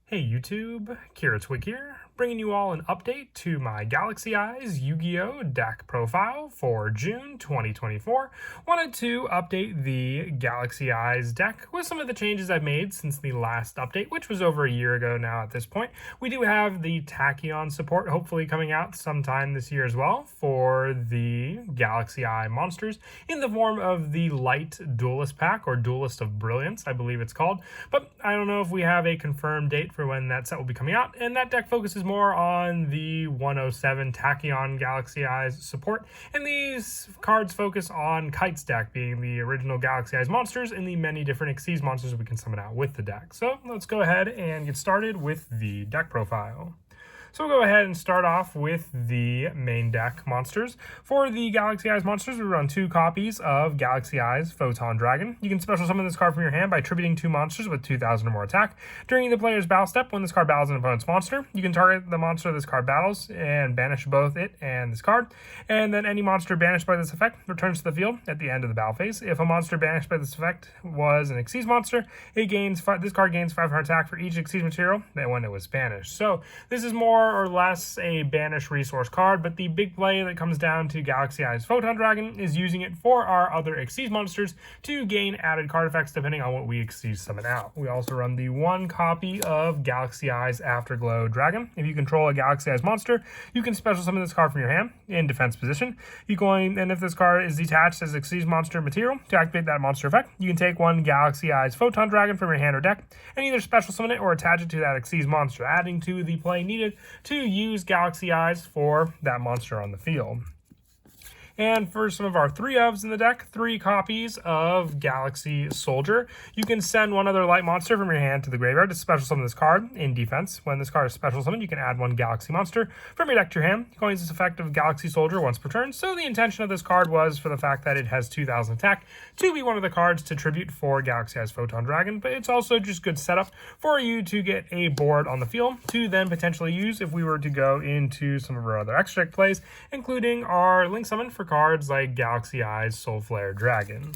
Hey YouTube, Kira Twig here, bringing you all an update to my Galaxy Eyes Yu-Gi-Oh! Deck profile for June 2024. Wanted to update the Galaxy Eyes deck with some of the changes I've made since the last update, which was over a year ago now at this point. We do have the Tachyon support hopefully coming out sometime this year as well for the Galaxy Eye monsters in the form of the Light Duelist pack, or Duelist of Brilliance, I believe it's called. But I don't know if we have a confirmed date for when that set will be coming out, and that deck focuses more on the 107 Tachyon Galaxy Eyes support, and these cards focus on Kite's deck, being the original Galaxy Eyes monsters and the many different Xyz monsters we can summon out with the deck. So let's go ahead and get started with the deck profile. So we'll go ahead and start off with the main deck monsters. For the Galaxy Eyes monsters, we run 2 copies of Galaxy Eyes Photon Dragon. You can special summon this card from your hand by attributing 2 monsters with 2,000 or more attack. During the player's battle step, when this card battles an opponent's monster, you can target the monster this card battles and banish both it and this card. And then any monster banished by this effect returns to the field at the end of the battle phase. If a monster banished by this effect was an Xyz monster, this card gains 500 attack for each Xyz material than when it was banished. So this is more or less a banish resource card, but the big play that comes down to Galaxy Eyes Photon Dragon is using it for our other Xyz monsters to gain added card effects depending on what we Xyz summon out. We also run the 1 copy of Galaxy Eyes Afterglow Dragon. If you control a Galaxy Eyes monster, you can special summon this card from your hand in defense position. And if this card is detached as Xyz monster material, to activate that monster effect, you can take 1 Galaxy Eyes Photon Dragon from your hand or deck and either special summon it or attach it to that Xyz monster, adding to the play needed to use Galaxy Eyes for that monster on the field. And for some of our 3-ofs in the deck, 3 copies of Galaxy Soldier. You can send 1 other light monster from your hand to the graveyard to special summon this card in defense. When this card is special summoned, you can add 1 Galaxy monster from your deck to your hand. You can only use this effect of Galaxy Soldier once per turn. So the intention of this card was, for the fact that it has 2,000 attack, to be one of the cards to tribute for Galaxy Eyes Photon Dragon. But it's also just good setup for you to get a board on the field to then potentially use if we were to go into some of our other extra deck plays, including our Link Summon for cards like Galaxy Eyes Soul Flare Dragon.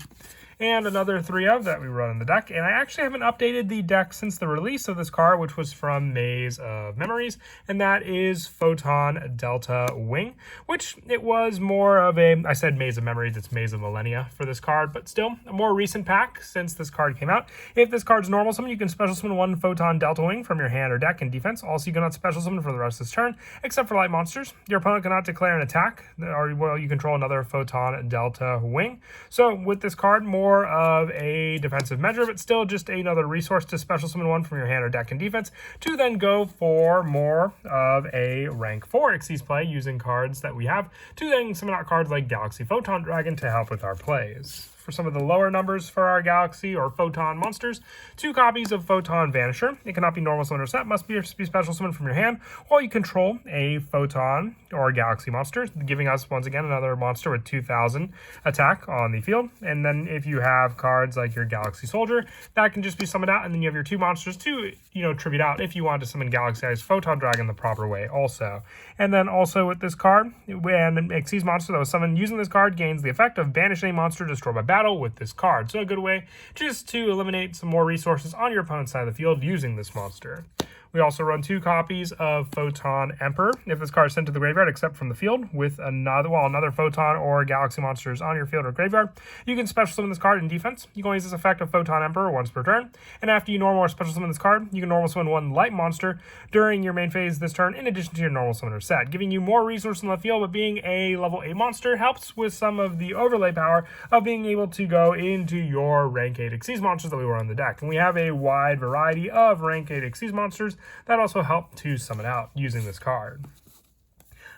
And another 3-of that we run in the deck. And I actually haven't updated the deck since the release of this card, which was from Maze of Memories, and that is Photon Delta Wing, which it was more of a, I said Maze of Memories, it's Maze of Millennia for this card, but still a more recent pack since this card came out. If this card's normal summon, you can special summon 1 Photon Delta Wing from your hand or deck in defense. Also, you cannot special summon for the rest of this turn, except for light monsters. Your opponent cannot declare an attack, or well, you control another Photon Delta Wing. So with this card, more of a defensive measure, but still just another resource to special summon 1 from your hand or deck in defense, to then go for more of a rank 4 Xyz play using cards that we have to then summon out cards like Galaxy Photon Dragon to help with our plays. For some of the lower numbers for our Galaxy or Photon monsters, 2 copies of Photon Vanisher. It cannot be normal summon or set, must be special summon from your hand, while you control a Photon or Galaxy monster, giving us once again another monster with 2,000 attack on the field. And then if you have cards like your Galaxy Soldier, that can just be summoned out, and then you have your 2 monsters to, tribute out if you want to summon Galaxy Eyes Photon Dragon the proper way also. And then also with this card, when an Xyz monster that was summoned using this card gains the effect of banish any monster destroyed by battle with this card. So a good way just to eliminate some more resources on your opponent's side of the field using this monster. We also run 2 copies of Photon Emperor. If this card is sent to the graveyard except from the field with another Photon or Galaxy monsters on your field or graveyard, you can special summon this card in defense. You can only use this effect of Photon Emperor once per turn. And after you normal or special summon this card, you can normal summon 1 light monster during your main phase this turn in addition to your normal summoner set, giving you more resources in the field, but being a level 8 monster helps with some of the overlay power of being able to go into your rank 8 Xyz monsters that we run on the deck. And we have a wide variety of rank 8 Xyz monsters that also help to summon out using this card.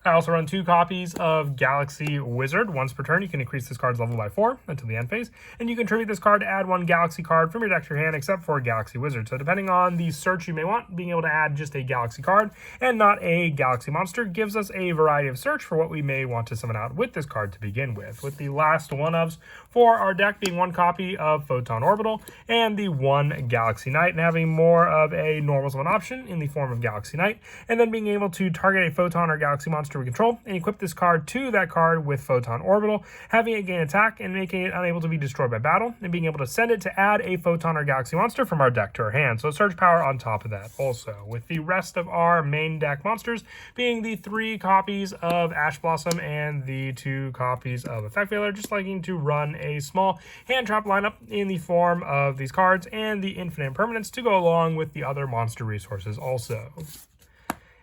I also run 2 copies of Galaxy Wizard. Once per turn, you can increase this card's level by 4 until the end phase, and you can tribute this card to add 1 Galaxy card from your deck to your hand, except for Galaxy Wizard. So depending on the search you may want, being able to add just a Galaxy card and not a Galaxy monster gives us a variety of search for what we may want to summon out with this card to begin with the last 1-ofs for our deck being 1 copy of Photon Orbital and the 1 Galaxy Knight, and having more of a normal summon option in the form of Galaxy Knight, and then being able to target a Photon or Galaxy monster monster we control and equip this card to that card with Photon Orbital, having it gain attack and making it unable to be destroyed by battle, and being able to send it to add a Photon or Galaxy monster from our deck to our hand. So Surge Power on top of that also, with the rest of our main deck monsters being the 3 copies of Ash Blossom and the 2 copies of Effect Veiler, just liking to run a small hand trap lineup in the form of these cards and the infinite impermanence to go along with the other monster resources also.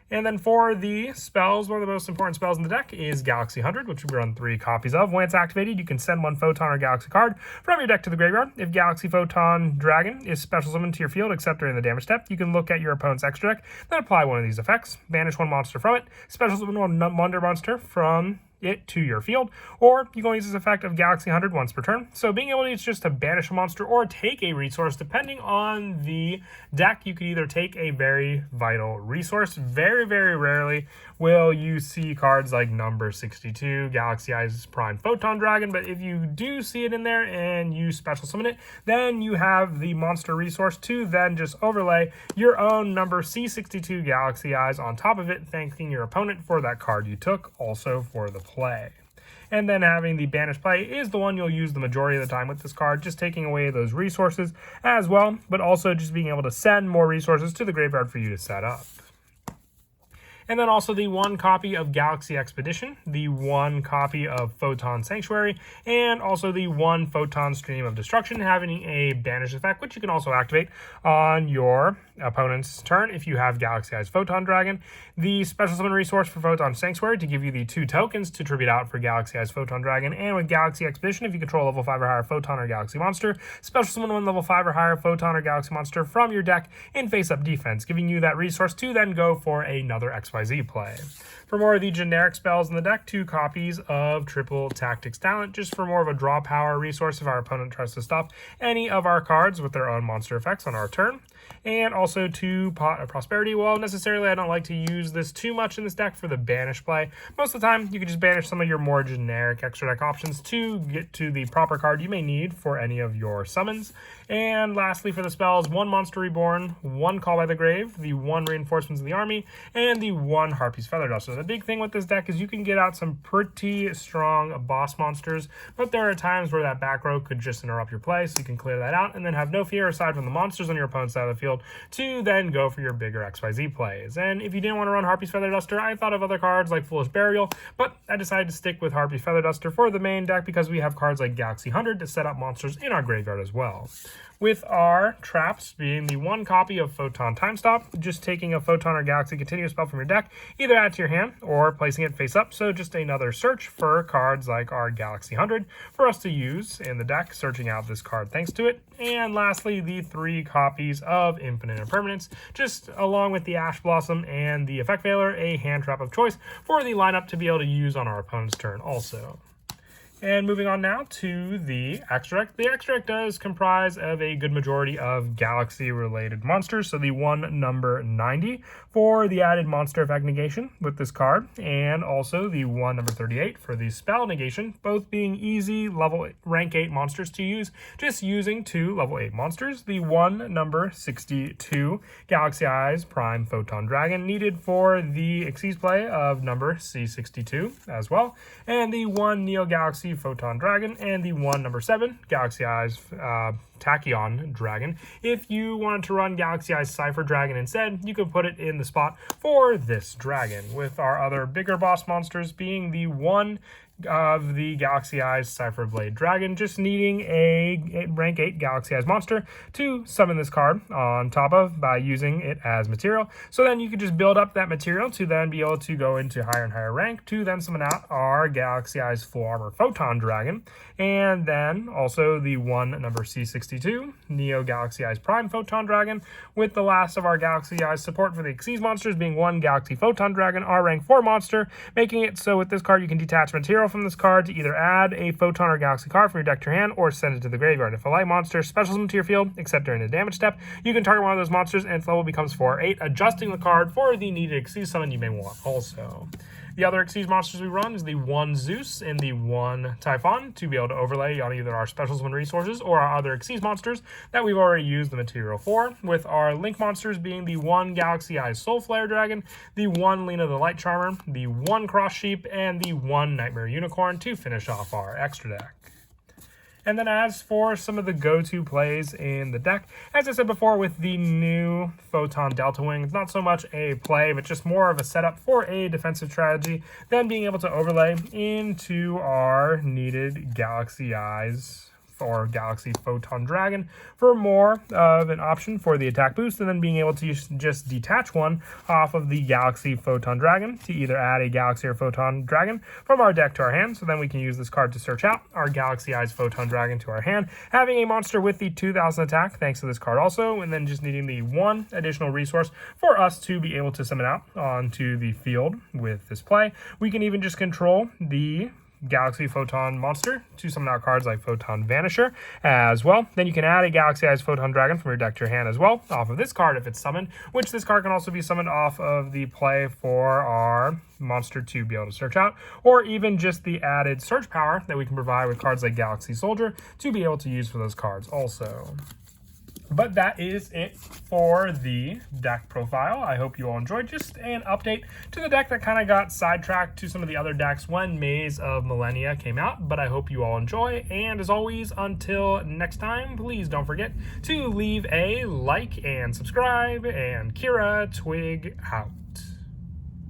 And then for the spells, one of the most important spells in the deck is Galaxy 100, which we run 3 copies of. When it's activated, you can send 1 Photon or Galaxy card from your deck to the graveyard. If Galaxy Photon Dragon is special summoned to your field, except during the damage step, you can look at your opponent's extra deck, then apply one of these effects. Banish 1 monster from it, special summon 1 Wonder Monster from it to your field, or you can use this effect of Galaxy 100 once per turn. So being able to use just to banish a monster or take a resource, depending on the deck, you could either take a very vital resource. Very, very rarely will you see cards like number 62, Galaxy Eyes Prime Photon Dragon, but if you do see it in there and you special summon it, then you have the monster resource to then just overlay your own number C62 Galaxy Eyes on top of it, thanking your opponent for that card you took, also for the play. And then having the banish play is the one you'll use the majority of the time with this card, just taking away those resources as well, but also just being able to send more resources to the graveyard for you to set up. And then also the 1 copy of Galaxy Expedition, the 1 copy of Photon Sanctuary, and also the 1 Photon Stream of Destruction, having a banish effect, which you can also activate on your opponent's turn if you have Galaxy Eyes Photon Dragon. The special summon resource for Photon Sanctuary to give you the 2 tokens to tribute out for Galaxy Eyes Photon Dragon, and with Galaxy Expedition, if you control level 5 or higher Photon or Galaxy monster, special summon 1 level 5 or higher Photon or Galaxy monster from your deck in face-up defense, giving you that resource to then go for another XYZ play. For more of the generic spells in the deck, 2 copies of Triple Tactics Talent, just for more of a draw power resource if our opponent tries to stop any of our cards with their own monster effects on our turn. And also 2 Pot of Prosperity. Well, necessarily I don't like to use this too much in this deck for the banish play. Most of the time, you can just banish some of your more generic extra deck options to get to the proper card you may need for any of your summons. And lastly, for the spells, 1 Monster Reborn, 1 Call by the Grave, the 1 Reinforcements of the Army, and the 1 Harpy's Feather Duster. The big thing with this deck is you can get out some pretty strong boss monsters, but there are times where that back row could just interrupt your play, so you can clear that out and then have no fear aside from the monsters on your opponent's side of the field to then go for your bigger XYZ plays. And if you didn't want to run Harpy's Feather Duster, I thought of other cards like Foolish Burial, but I decided to stick with Harpy's Feather Duster for the main deck because we have cards like Galaxy 100 to set up monsters in our graveyard as well. With our traps being the 1 copy of Photon Time Stop, just taking a Photon or Galaxy Continuous spell from your deck, either add to your hand or placing it face up, so just another search for cards like our Galaxy 100 for us to use in the deck, searching out this card thanks to it. And lastly, the 3 copies of Infinite Impermanence, just along with the Ash Blossom and the Effect Veiler, a hand trap of choice for the lineup to be able to use on our opponent's turn also. And moving on now to the extra deck. The extra deck does comprise of a good majority of Galaxy-related monsters. So the 1 number 90 for the added monster effect negation with this card, and also the 1 number 38 for the spell negation, both being easy level rank 8 monsters to use, just using 2 level 8 monsters. The 1 number 62 Galaxy Eyes Prime Photon Dragon, needed for the Xyz play of number C62 as well, and the 1 Neo Galaxy Photon Dragon, and the 1 number 7 Galaxy Eyes Tachyon Dragon. If you wanted to run Galaxy Eyes Cypher Dragon instead, you could put it in the spot for this dragon, with our other bigger boss monsters being the 1 of the Galaxy Eyes Cypher Blade Dragon, just needing a rank 8 Galaxy Eyes monster to summon this card on top of by using it as material. So then you could just build up that material to then be able to go into higher and higher rank to then summon out our Galaxy Eyes Full Armor Photon Dragon, and then also the 1 number C62 Neo Galaxy Eyes Prime Photon Dragon, with the last of our Galaxy Eyes support for the Xyz monsters being 1 Galaxy Photon Dragon, our rank 4 monster, making it so with this card you can detach material from this card to either add a Photon or Galaxy card from your deck to your hand or send it to the graveyard. If a light monster specials them to your field, except during the damage step, you can target one of those monsters and its level becomes 4 or 8, adjusting the card for the needed Xyz summon you may want also. The other Exceed monsters we run is the 1 Zeus and the 1 Typhon to be able to overlay on either our Special Summon resources or our other Exceed monsters that we've already used the material for, with our Link monsters being the 1 Galaxy Eyes Soul Flare Dragon, the 1 Lena the Light Charmer, the 1 Cross Sheep, and the 1 Nightmare Unicorn to finish off our extra deck. And then as for some of the go-to plays in the deck, as I said before with the new Photon Delta Wing, it's not so much a play, but just more of a setup for a defensive strategy than being able to overlay into our needed Galaxy Eyes or Galaxy Photon Dragon for more of an option for the attack boost, and then being able to just detach one off of the Galaxy Photon Dragon to either add a Galaxy or Photon Dragon from our deck to our hand, so then we can use this card to search out our Galaxy Eyes Photon Dragon to our hand, having a monster with the 2000 attack thanks to this card also, and then just needing the 1 additional resource for us to be able to summon out onto the field with this play. We can even just control the Galaxy Photon monster to summon out cards like Photon Vanisher as well. Then you can add a Galaxy Eyes Photon Dragon from your deck to your hand as well off of this card if it's summoned, which this card can also be summoned off of the play for our monster to be able to search out, or even just the added search power that we can provide with cards like Galaxy Soldier to be able to use for those cards also. But that is it for the deck profile. I hope you all enjoyed. Just an update to the deck that kind of got sidetracked to some of the other decks when Maze of Millennia came out. But I hope you all enjoy. And as always, until next time, please don't forget to leave a like and subscribe. And Kira Twig out.